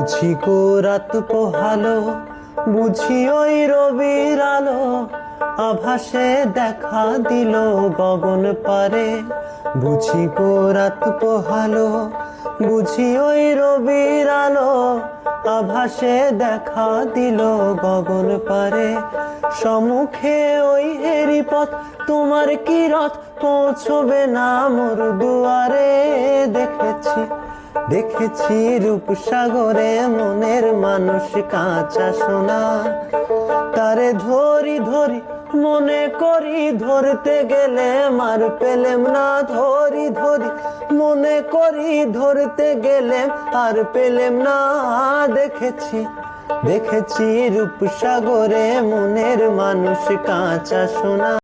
বুঝি গো রাত পোহালো, বুঝি ওই রবির আলো, আভাসে দেখা দিল গগন পারে। বুঝি গো রাত পোহালো, বুঝি ওই রবির আলো, আভাসে দেখা দিল গগন পারে। সম্মুখে ওই হেরি পথ, তোমার কি রথ পৌঁছবে না মোর দুয়ারে। দেখেছি দেখেছি রূপসাগরে মনের মানুষ কাঁচা সোনা, তারে ধরি ধরি মনে করি ধরতে গেলে মার পেলেম না। ধরি ধরি মনে করি ধরতে গেলে আর পেলেম না। দেখেছি দেখেছি রূপসাগরে মনের মানুষ কাঁচা সোনা।